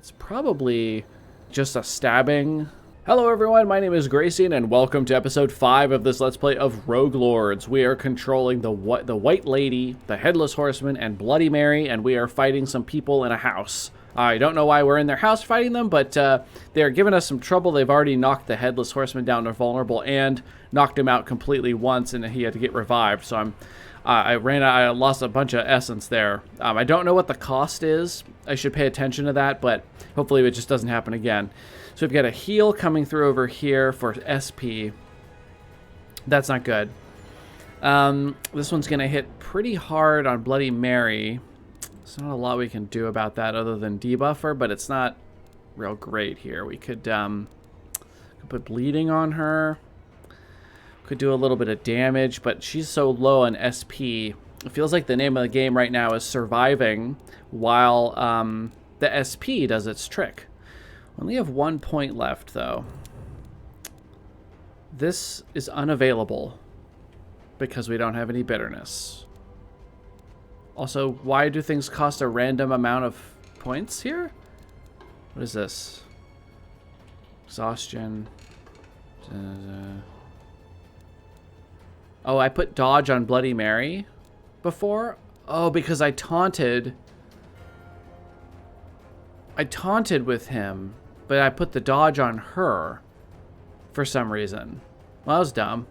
It's probably just a stabbing. Hello everyone, my name is Grayson and welcome to episode 5 of this Let's Play of Rogue Lords. We are controlling the White Lady, the Headless Horseman, and Bloody Mary, and we are fighting some people in a house. I don't know why we're in their house fighting them, but they're giving us some trouble. They've already knocked the Headless Horseman down to vulnerable and knocked him out completely once, and he had to get revived. So I lost a bunch of essence there. I don't know what the cost is. I should pay attention to that, but hopefully it just doesn't happen again. So we've got a heal coming through over here for SP. That's not good. This one's going to hit pretty hard on Bloody Mary. There's not a lot we can do about that other than debuff her, but it's not real great here. We could put bleeding on her. Could do a little bit of damage, but she's so low on SP. It feels like the name of the game right now is surviving while the SP does its trick. We only have 1 point left, though. This is unavailable because we don't have any bitterness. Also, why do things cost a random amount of points here? What is this? Exhaustion. Oh, I put dodge on Bloody Mary before? Oh, because I taunted with him, but I put the dodge on her for some reason. Well, that was dumb.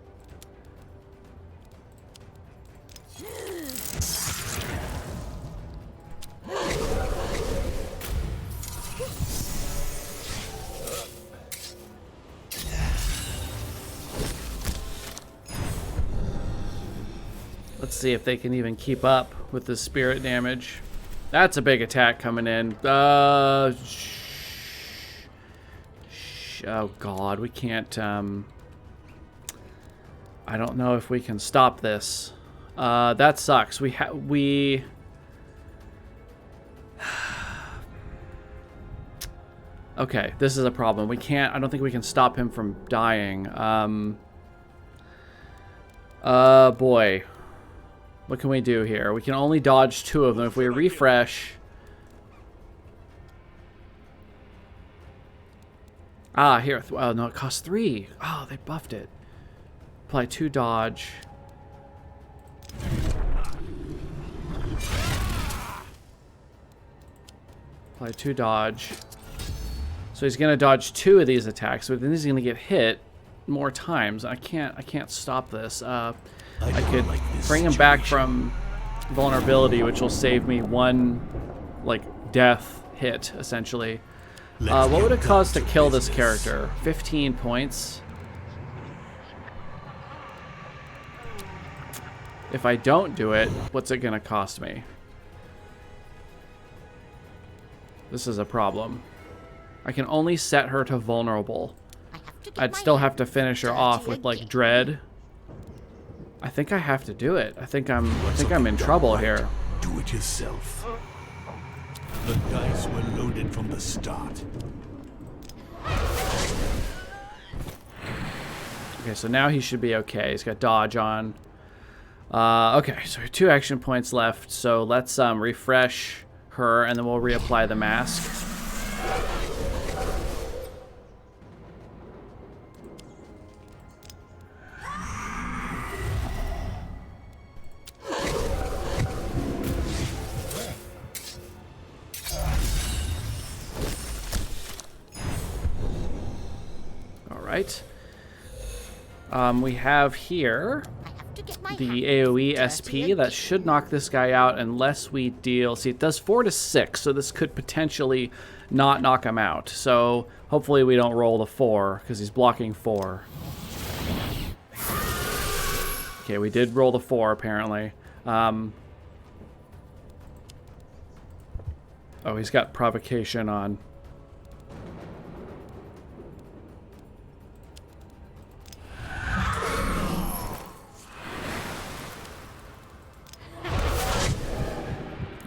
Let's see if they can even keep up with the spirit damage. That's a big attack coming in. Oh god, we can't I don't know if we can stop this. That sucks. Okay, this is a problem. I don't think we can stop him from dying. Boy. What can we do here? We can only dodge 2 of them. If we refresh... here. Oh, no, it costs 3. Oh, they buffed it. Apply 2 dodge. Apply 2 dodge. So he's going to dodge 2 of these attacks, but then he's going to get hit more times. I can't stop this. I could bring him back from vulnerability, which will save me 1, like, death hit, essentially. What would it cost to kill this character? 15 points. If I don't do it, what's it going to cost me? This is a problem. I can only set her to vulnerable. I'd still have to finish her off with, like, dread. I think I have to do it. I think I'm in trouble here. Do it yourself. The dice were loaded from the start. Okay, so now he should be okay. He's got dodge on. Okay, so 2 action points left. So let's refresh her, and then we'll reapply the mask. Right. We have here the AoE SP that should knock this guy out unless we deal... See, it does 4 to 6, so this could potentially not knock him out. So hopefully we don't roll the 4 because he's blocking 4. Okay, we did roll the 4 apparently. Oh, he's got provocation on.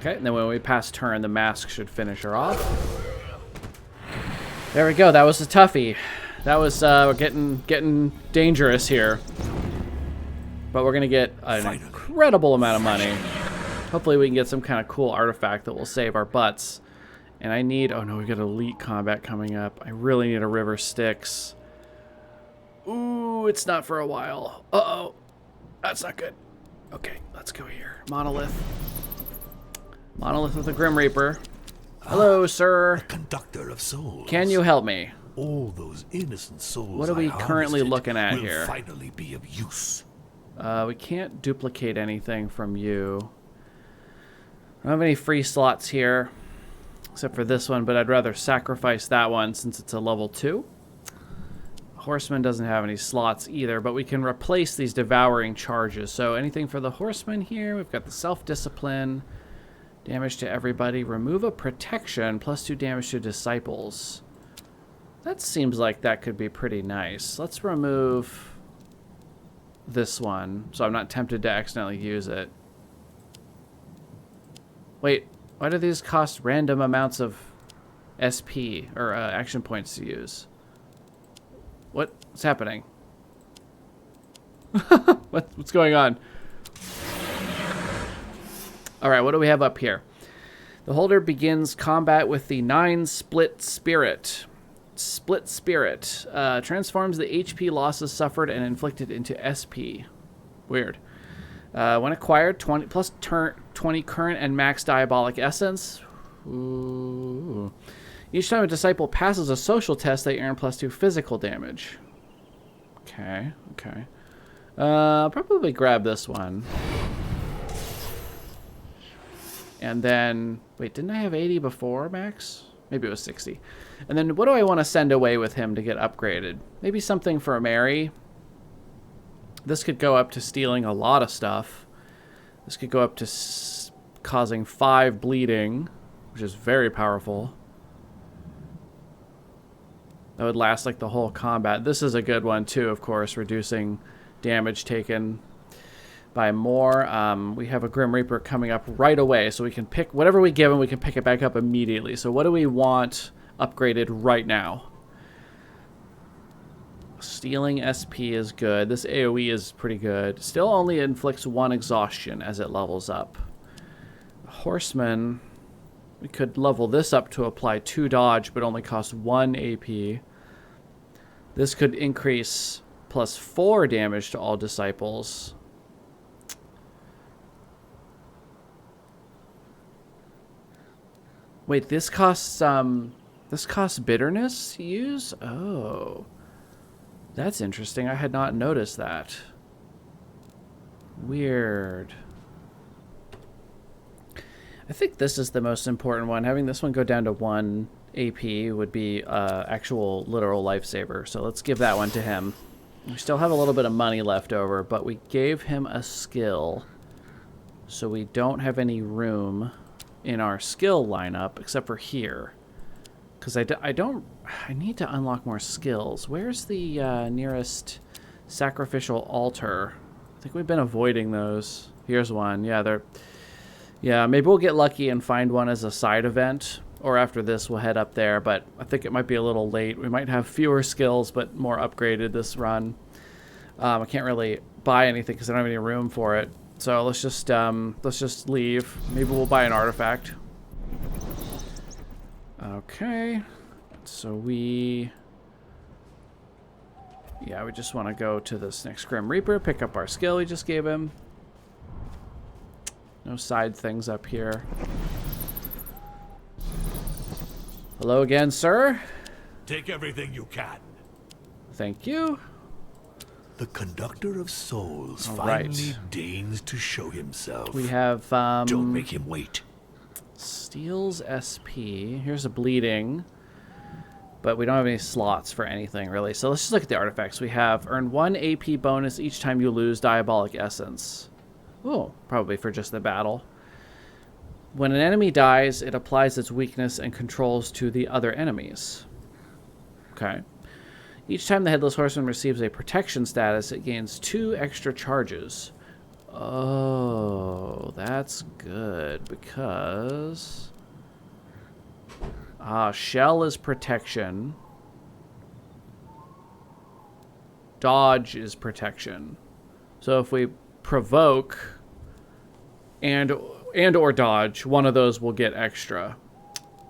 Okay, and then when we pass turn, the mask should finish her off. There we go. That was a toughie. That was getting dangerous here. But we're gonna get an incredible amount of money. Hopefully we can get some kind of cool artifact that will save our butts. And I need... Oh, no, we got elite combat coming up. I really need a River Styx. Ooh, it's not for a while. Uh-oh. That's not good. Okay, let's go here. Monolith. Monolith with the Grim Reaper. Hello, sir. The conductor of souls. Can you help me? All those innocent souls. What are we currently looking at will here? Finally be of use. We can't duplicate anything from you. I don't have any free slots here, except for this one, but I'd rather sacrifice that one since it's a level 2. Horseman doesn't have any slots either, but we can replace these devouring charges. So anything for the Horseman here? We've got the self-discipline, damage to everybody, remove a protection, +2 damage to disciples. That seems like that could be pretty nice. Let's remove this one, so I'm not tempted to accidentally use it. Wait, why do these cost random amounts of SP, or action points to use? What's happening? What's going on? Alright, what do we have up here? The holder begins combat with the 9 Split Spirit. Split Spirit. Transforms the HP losses suffered and inflicted into SP. Weird. When acquired, 20 plus 20 current and max diabolic essence. Ooh. Each time a disciple passes a social test, they earn +2 physical damage. Okay, okay. Probably grab this one. And then, wait, didn't I have 80 before max? Maybe it was 60. And then what do I want to send away with him to get upgraded? Maybe something for Mary. This could go up to stealing a lot of stuff. This could go up to causing 5 bleeding, which is very powerful. That would last like the whole combat. This is a good one too, of course, reducing damage taken by more. We have a Grim Reaper coming up right away, so we can pick whatever we give him, we can pick it back up immediately. So what do we want upgraded right now? Stealing SP is good. This AoE is pretty good. Still only inflicts 1 exhaustion as it levels up. Horseman, we could level this up to apply 2 dodge, but only cost 1 AP. This could increase +4 damage to all disciples. Wait, this costs bitterness to use? Oh. That's interesting. I had not noticed that. Weird. I think this is the most important one. Having this one go down to 1 AP would be actual literal lifesaver. So let's give that one to him. We still have a little bit of money left over, but we gave him a skill. So we don't have any room in our skill lineup except for here. Because I need to unlock more skills. Where's the nearest sacrificial altar? I think we've been avoiding those. Here's one. Yeah, maybe we'll get lucky and find one as a side event. Or after this, we'll head up there. But I think it might be a little late. We might have fewer skills, but more upgraded this run. I can't really buy anything because I don't have any room for it. So let's just leave. Maybe we'll buy an artifact. Okay, so we just want to go to this next Grim Reaper, pick up our skill we just gave him. No side things up here. Hello again, sir. Take everything you can. Thank you. The conductor of souls All finally right. deigns to show himself. We have Don't make him wait. Steals SP. Here's a bleeding. But we don't have any slots for anything, really. So let's just look at the artifacts. We have earn 1 AP bonus each time you lose Diabolic Essence. Oh, probably for just the battle. When an enemy dies, it applies its weakness and controls to the other enemies. Okay. Each time the Headless Horseman receives a protection status, it gains 2 extra charges. Oh, that's good because... shell is protection. Dodge is protection. So if we provoke and or dodge, one of those will get extra.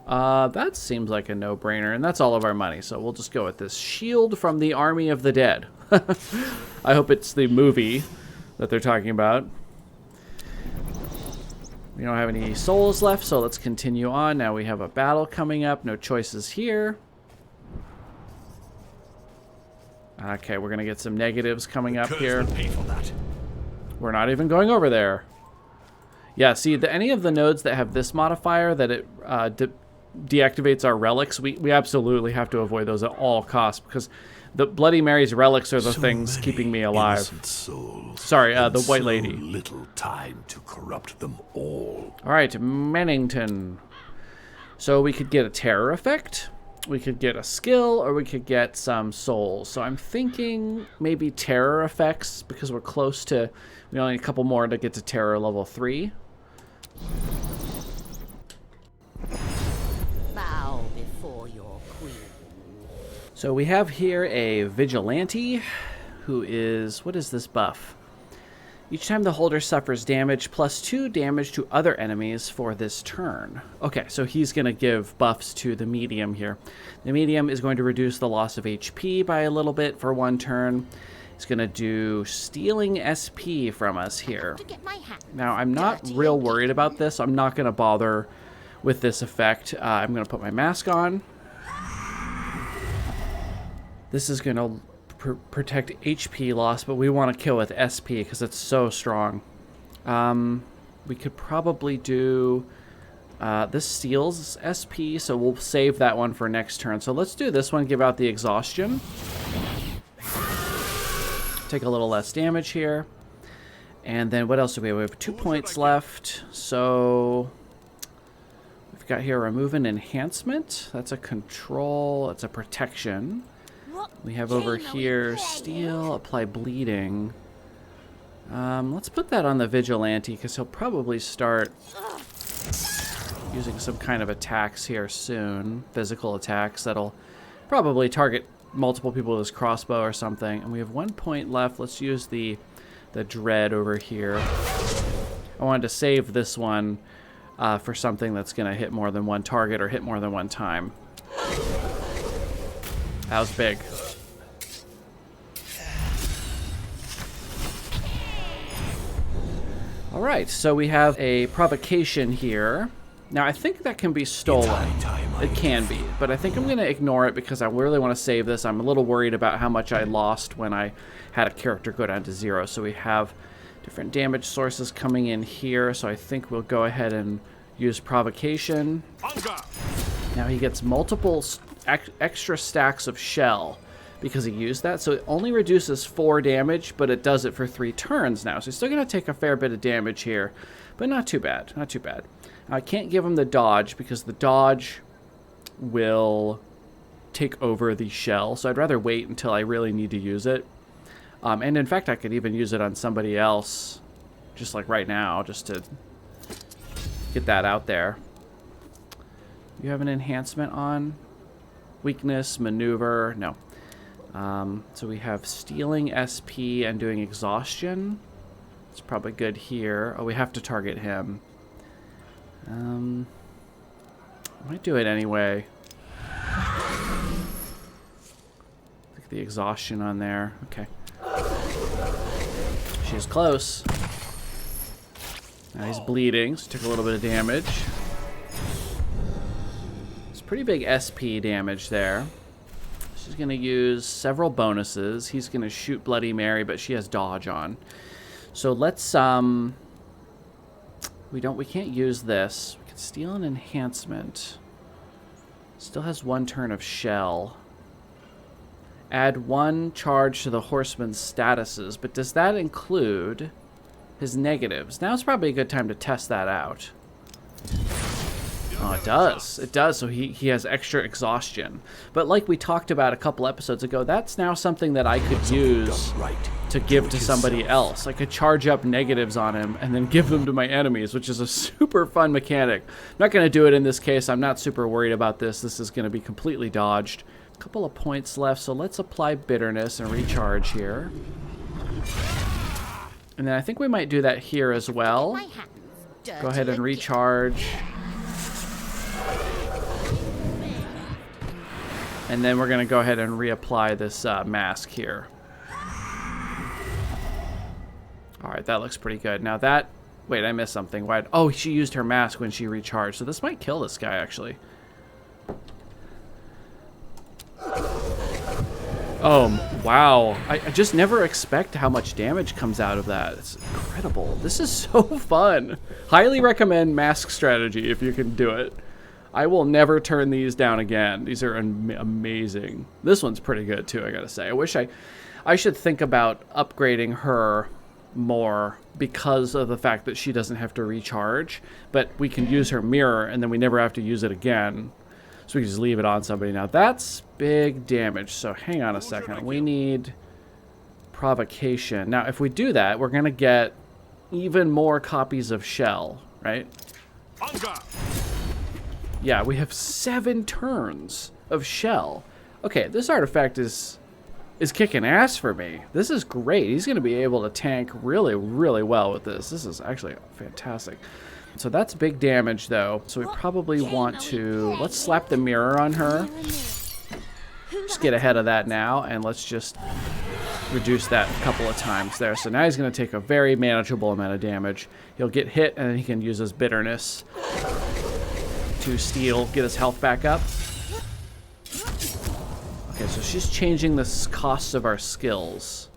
That seems like a no-brainer, and that's all of our money, so we'll just go with this. Shield from the Army of the Dead. I hope it's the movie that they're talking about. We don't have any souls left, so let's continue on. Now we have a battle coming up. No choices here. Okay, we're going to get some negatives coming up here. Pay for that. We're not even going over there. Yeah, see, any of the nodes that have this modifier that it deactivates our relics, we absolutely have to avoid those at all costs, because the Bloody Mary's relics are the things keeping me alive. Souls, sorry, the White Lady. Little time to corrupt them all. All right, Mannington. So we could get a terror effect, we could get a skill, or we could get some souls. So I'm thinking maybe terror effects, because we're close to, we only need a couple more to get to terror level 3. Bow before your queen. So we have here a Vigilante, who is, what is this buff? Each time the holder suffers damage, +2 damage to other enemies for this turn. Okay, so he's going to give buffs to the medium here. The medium is going to reduce the loss of HP by a little bit for 1 turn. He's going to do stealing SP from us here. Now, I'm not real worried about this. I'm not going to bother with this effect. I'm going to put my mask on. This is going to protect HP loss, but we want to kill with SP because it's so strong. We could probably do... this steals SP, so we'll save that one for next turn. So let's do this one, give out the exhaustion. Take a little less damage here. And then what else do we have? We have 2 points left. So we've got here remove an enhancement. That's a control. That's a protection. We have over here steal, apply bleeding. Let's put that on the Vigilante because he'll probably start using some kind of attacks here soon. Physical attacks that'll probably target multiple people with his crossbow or something. And we have 1 point left. Let's use the dread over here. I wanted to save this one for something that's going to hit more than one target or hit more than one time. That was big. All right, so we have a provocation here. Now, I think that can be stolen. It can be, but I think I'm going to ignore it because I really want to save this. I'm a little worried about how much I lost when I had a character go down to 0. So we have different damage sources coming in here, so I think we'll go ahead and use provocation. Now he gets multiple extra stacks of shell because he used that, so it only reduces 4 damage, but it does it for 3 turns now. So he's still going to take a fair bit of damage here, but not too bad, not too bad. I can't give him the dodge because the dodge will take over the shell, so I'd rather wait until I really need to use it. And in fact, I could even use it on somebody else, just like right now, just to get that out there. You have an enhancement on? Weakness, maneuver, no. So we have stealing SP and doing exhaustion. It's probably good here. Oh, we have to target him. I might do it anyway. Look at the exhaustion on there. Okay. She's close. Now he's bleeding, so took a little bit of damage. It's pretty big SP damage there. She's going to use several bonuses. He's going to shoot Bloody Mary, but she has dodge on. So let's, we can't use this. We can steal an enhancement. Still has 1 turn of shell. Add 1 charge to the horseman's statuses, but does that include his negatives? Now's probably a good time to test that out. Oh, it does. It does. So he has extra exhaustion. But like we talked about a couple episodes ago, that's now something that I could use to give to somebody else. I could charge up negatives on him and then give them to my enemies, which is a super fun mechanic. I'm not going to do it in this case. I'm not super worried about this. This is going to be completely dodged. A couple of points left, so let's apply bitterness and recharge here. And then I think we might do that here as well. Go ahead and recharge. And then we're going to go ahead and reapply this mask here. Alright, that looks pretty good. Now that... Wait, I missed something. Why? Oh, she used her mask when she recharged. So this might kill this guy, actually. Oh, wow. I just never expect how much damage comes out of that. It's incredible. This is so fun. Highly recommend mask strategy if you can do it. I will never turn these down again. These are amazing. This one's pretty good, too, I gotta say. I wish I should think about upgrading her more because of the fact that she doesn't have to recharge, but we can use her mirror and then we never have to use it again, so we can just leave it on somebody. Now that's big damage, so hang on a second. We need provocation. Now if we do that, we're gonna get even more copies of Shell, right? Yeah, we have 7 turns of Shell. Okay, this artifact is kicking ass for me. This is great. He's going to be able to tank really, really well with this. This is actually fantastic. So that's big damage, though. So we probably want to... Let's slap the mirror on her. Just get ahead of that now, and let's just reduce that a couple of times there. So now he's going to take a very manageable amount of damage. He'll get hit, and then he can use his bitterness to steal, get his health back up. Okay, so she's changing the costs of our skills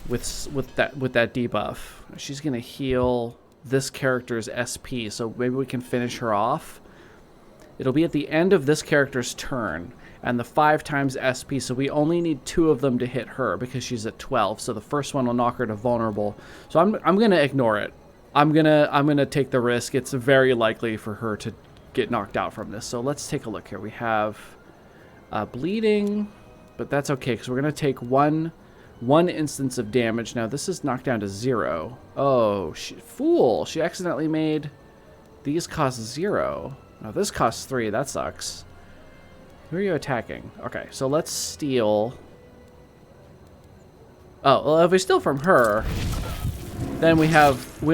with that debuff. She's gonna heal this character's SP, so maybe we can finish her off. It'll be at the end of this character's turn, and the 5 times SP, so we only need 2 of them to hit her because she's at 12. So the first one will knock her to vulnerable. So I'm gonna ignore it. I'm gonna take the risk. It's very likely for her to get knocked out from this. So let's take a look here. We have bleeding, but that's okay because we're gonna take one instance of damage. Now this is knocked down to 0. Oh, fool! She accidentally made these cost 0. Now this costs 3. That sucks. Who are you attacking? Okay, so let's steal. Oh, well, if we steal from her, then we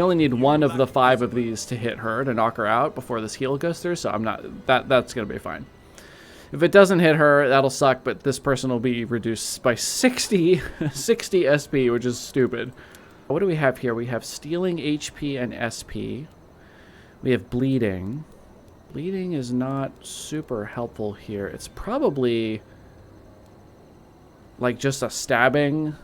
only need 1 of the 5 of these to hit her to knock her out before this heal goes through. So that's gonna be fine. If it doesn't hit her, that'll suck, but this person will be reduced by 60 SP, which is stupid. What do we have here? We have stealing HP and SP. We have bleeding. Bleeding is not super helpful here. It's probably like just a stabbing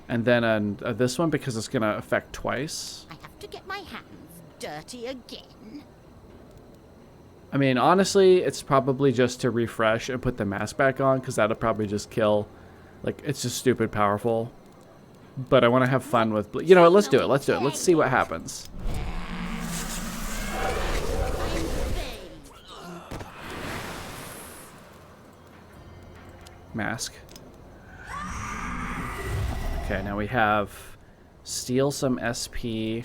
and then this one because it's going to affect twice. I have to get my hands dirty again. I mean, honestly, it's probably just to refresh and put the mask back on because that'll probably just kill. Like, it's just stupid powerful. But I want to have fun with... You know what? Let's do it. Let's do it. Let's see what happens. Mask. Okay, now we have steal some SP.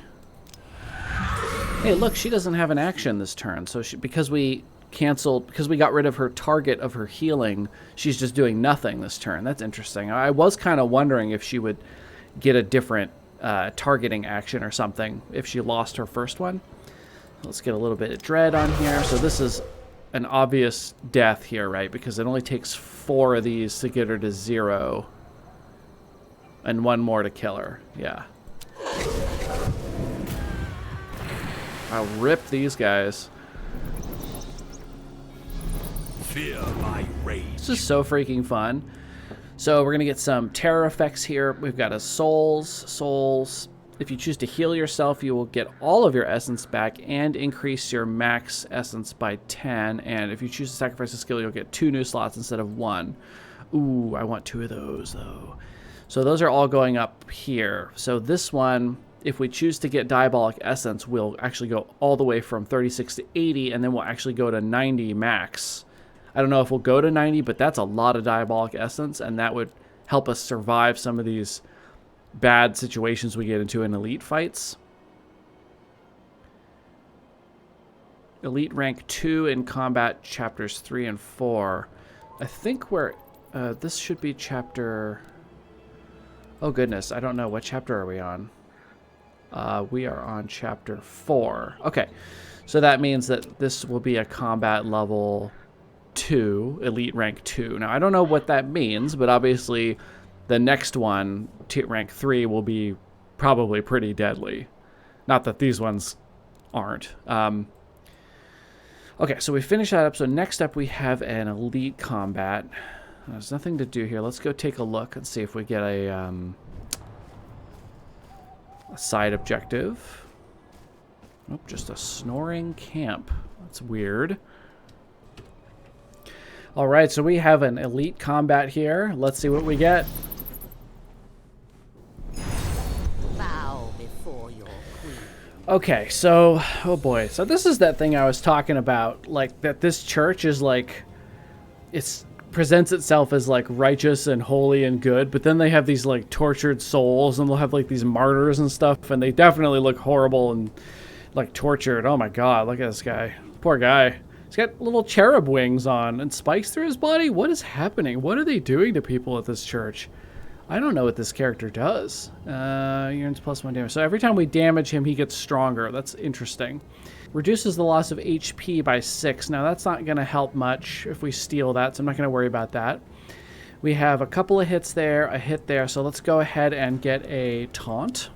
Hey, look, she doesn't have an action this turn. So because we got rid of her target of her healing, she's just doing nothing this turn. That's interesting. I was kind of wondering if she would get a different targeting action or something if she lost her first one. Let's get a little bit of dread on here. So this is an obvious death here, right? Because it only takes 4 of these to get her to 0. And 1 more to kill her. Yeah. I'll rip these guys. Fear my rage. This is so freaking fun. So we're going to get some terror effects here. We've got a souls. If you choose to heal yourself, you will get all of your essence back and increase your max essence by 10. And if you choose to sacrifice a skill, you'll get 2 new slots instead of 1. Ooh, I want 2 of those, though. So those are all going up here. So this one, if we choose to get Diabolic Essence, we'll actually go all the way from 36 to 80, and then we'll actually go to 90 max. I don't know if we'll go to 90, but that's a lot of Diabolic Essence, and that would help us survive some of these bad situations we get into in elite fights. Elite rank 2 in combat chapters 3 and 4. I think this should be chapter... Oh goodness, I don't know. What chapter are we on? We are on chapter 4. Okay, so that means that this will be a combat level 2, elite rank 2. Now, I don't know what that means, but obviously the next one, rank 3, will be probably pretty deadly. Not that these ones aren't. Okay, so we finished that up. So next up we have an elite combat. There's nothing to do here. Let's go take a look and see if we get a side objective. Oh, just a snoring camp. That's weird. All right, so we have an elite combat here. Let's see what we get. Bow before your queen. Okay, so, oh boy. So this is that thing I was talking about, like that this church is like, it's presents itself as like righteous and holy and good, but then they have these like tortured souls, and they'll have like these martyrs and stuff, and they definitely look horrible and like tortured. Oh my god, look at this guy. Poor guy. He's got little cherub wings on and spikes through his body. What is happening? What are they doing to people at this church? I don't know what this character does. He earns +1 damage. So every time we damage him, he gets stronger. That's interesting. Reduces the loss of HP by 6. Now, that's not going to help much if we steal that, so I'm not going to worry about that. We have a couple of hits there, a hit there, so let's go ahead and get a taunt.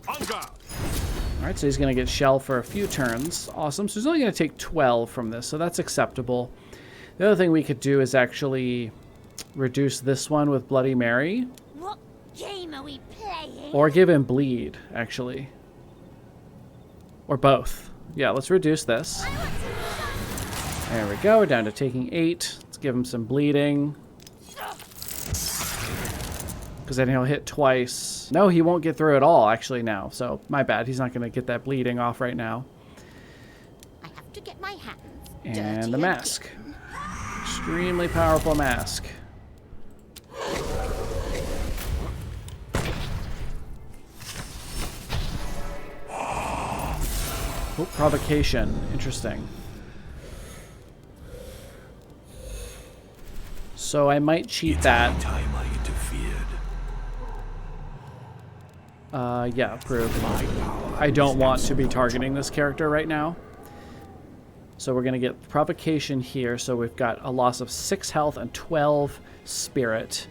Alright, so he's going to get shell for a few turns. Awesome. So he's only going to take 12 from this, so that's acceptable. The other thing we could do is actually reduce this one with Bloody Mary. What game are we playing? Or give him bleed, actually. Or both. Yeah, let's reduce this. There we go. We're down to taking 8. Let's give him some bleeding. Because then he'll hit twice. No, he won't get through at all, actually, now. So, my bad. He's not going to get that bleeding off right now. I have to get my hands And dirty the mask. again. Extremely powerful mask. Oh, provocation. Interesting. So I might cheat that. Time I interfered. Yeah, approved. I don't want to be targeting this character right now. So we're going to get provocation here. So we've got a loss of 6 health and 12 spirit.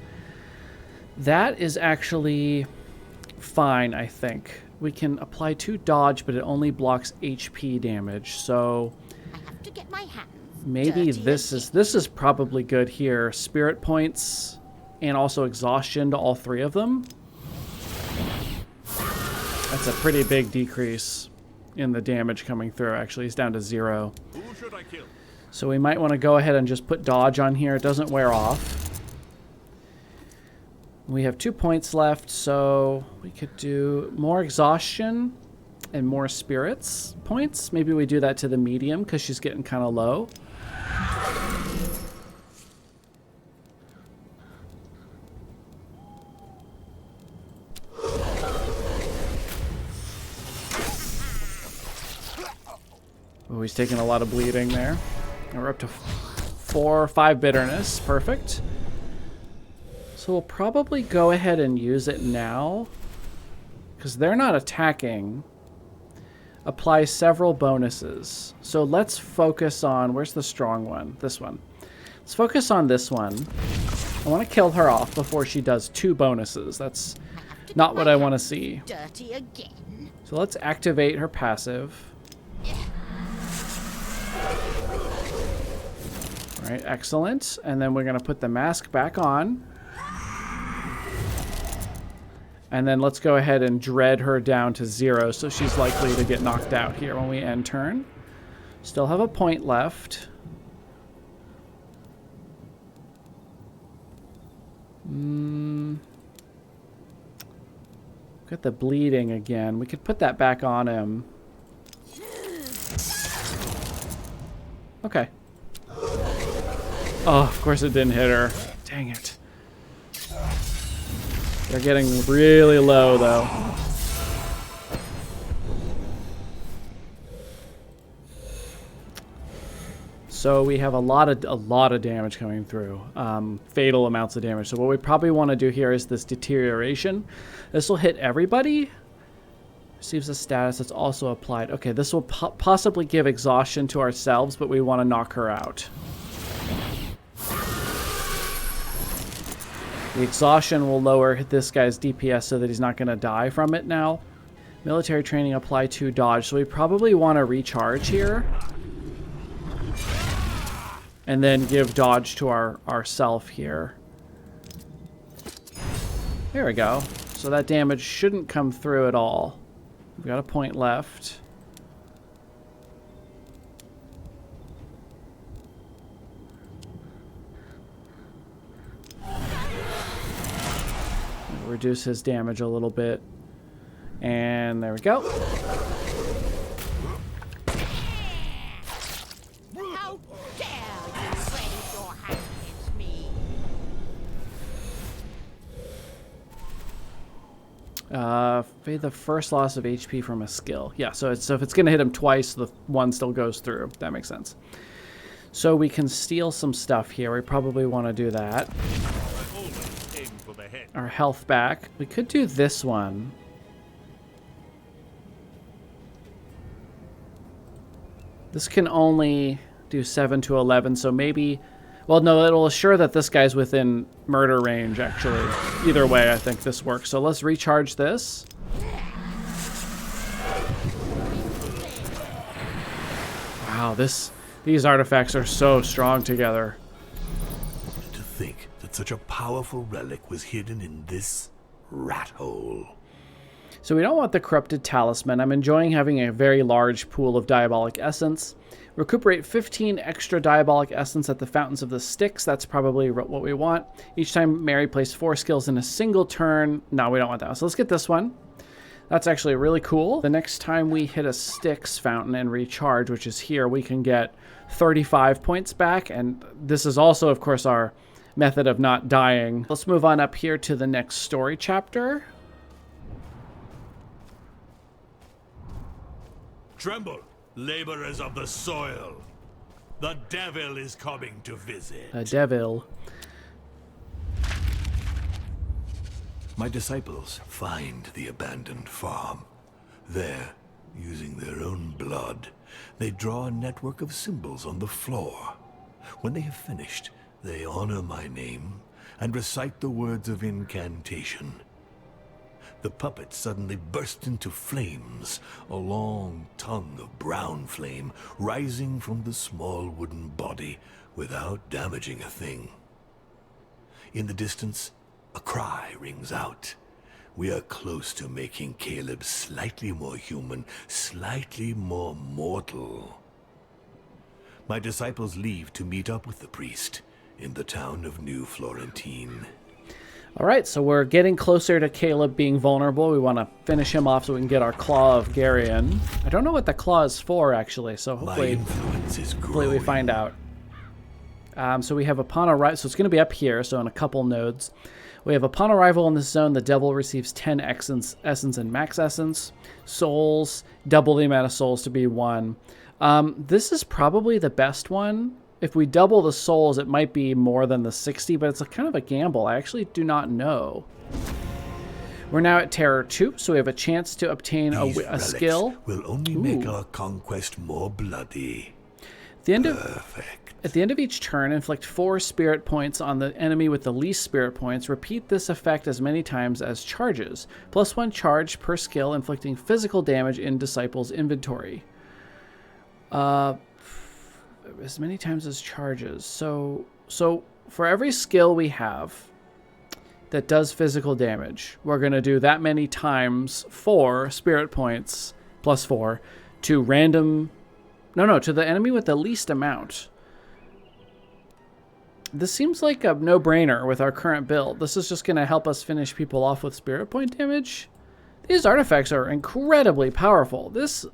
That is actually fine, I think. We can apply 2 dodge, but it only blocks HP damage. So I have to get my hands maybe dirty this is probably good here. Spirit points and also exhaustion to all 3 of them. That's a pretty big decrease in the damage coming through. Actually, he's down to 0. Who should I kill? So we might want to go ahead and just put dodge on here. It doesn't wear off. We have 2 points left, so we could do more exhaustion and more spirits points. Maybe we do that to the medium because she's getting kind of low. Oh, he's taking a lot of bleeding there. And we're up to 4 or 5 bitterness. Perfect. So we'll probably go ahead and use it now. Because they're not attacking. Apply several bonuses. So let's focus on... Where's the strong one? This one. Let's focus on this one. I want to kill her off before she does 2 bonuses. That's not what I want to see. dirty again. So let's activate her passive. Alright, excellent. And then we're going to put the mask back on. And then let's go ahead and dread her down to 0, so she's likely to get knocked out here when we end turn. Still have a point left. Got the bleeding again. We could put that back on him. Okay. Oh, of course it didn't hit her. Dang it. They're getting really low, though. So we have a lot of damage coming through. Fatal amounts of damage. So what we probably want to do here is this deterioration. This will hit everybody. Receives a status that's also applied. Okay, this will possibly give exhaustion to ourselves, but we want to knock her out. The exhaustion will lower this guy's DPS so that he's not going to die from it now. Military training apply to dodge. So we probably want to recharge here. And then give dodge to our self here. There we go. So that damage shouldn't come through at all. We've got a point left. Reduce his damage a little bit. And there we go. How dare you raise your hand against me? Pay the first loss of HP from a skill. Yeah, so if it's going to hit him twice, the one still goes through. That makes sense. So we can steal some stuff here. We probably want to do that. Our health back. We could do this one. This can only do 7 to 11, so maybe... Well, no, it'll assure that this guy's within murder range, actually. Either way, I think this works. So let's recharge this. Wow, these artifacts are so strong together. To think that such a powerful relic was hidden in this rat hole. So we don't want the corrupted talisman. I'm enjoying having a very large pool of diabolic essence. Recuperate 15 extra diabolic essence at the fountains of the Styx. That's probably what we want. Each time Mary plays 4 skills in a single turn. No, we don't want that one. So let's get this one. That's actually really cool. The next time we hit a Styx fountain and recharge, which is here, we can get 35 points back. And this is also, of course, our method of not dying. Let's move on up here to the next story chapter. Tremble, laborers of the soil. The devil is coming to visit. The devil. My disciples find the abandoned farm. There, using their own blood, they draw a network of symbols on the floor. When they have finished, they honor my name and recite the words of incantation. The puppet suddenly burst into flames, a long tongue of brown flame rising from the small wooden body without damaging a thing. In the distance, a cry rings out. We are close to making Caleb slightly more human, slightly more mortal. My disciples leave to meet up with the priest in the town of New Florentine. All right, so we're getting closer to Caleb being vulnerable. We want to finish him off so we can get our Claw of Garion. I don't know what the claw is for, actually, so hopefully we find out. So we have upon arrival, so it's going to be up here, so in a couple nodes. We have upon arrival in this zone, the devil receives 10 essence and max essence. Souls, double the amount of souls to be 1. This is probably the best one. If we double the souls, it might be more than the 60, but it's kind of a gamble. I actually do not know. We're now at Terror 2, so we have a chance to obtain a skill. Will only make our conquest more bloody. At the end of each turn, inflict 4 spirit points on the enemy with the least spirit points. Repeat this effect as many times as charges. +1 charge per skill, inflicting physical damage in Disciple's inventory. As many times as charges. So for every skill we have that does physical damage, we're going to do that many times 4 spirit points +4 to random... to the enemy with the least amount. This seems like a no-brainer with our current build. This is just going to help us finish people off with spirit point damage. These artifacts are incredibly powerful. This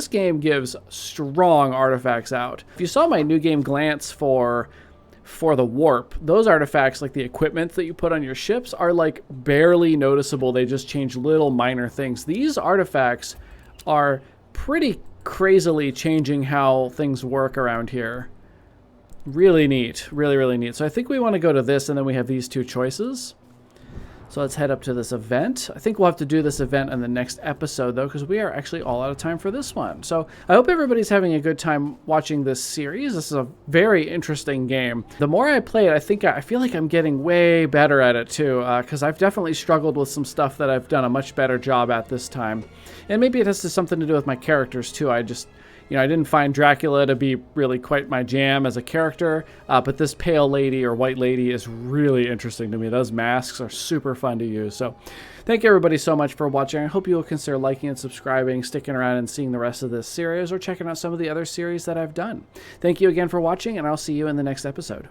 game gives strong artifacts out. If you saw my new game glance for the warp, those artifacts, like the equipment that you put on your ships, are like barely noticeable. They just change little minor things. These artifacts are pretty crazily changing how things work around here. Really neat. Really, really neat. So I think we want to go to this, and then we have these 2 choices. So let's head up to this event. I think we'll have to do this event in the next episode, though, because we are actually all out of time for this one. So I hope everybody's having a good time watching this series. This is a very interesting game. The more I play it, I feel like I'm getting way better at it, too, because I've definitely struggled with some stuff that I've done a much better job at this time. And maybe it has something to do with my characters, too. I didn't find Dracula to be really quite my jam as a character, but this pale lady or white lady is really interesting to me. Those masks are super fun to use. So thank you everybody so much for watching. I hope you will consider liking and subscribing, sticking around and seeing the rest of this series, or checking out some of the other series that I've done. Thank you again for watching, and I'll see you in the next episode.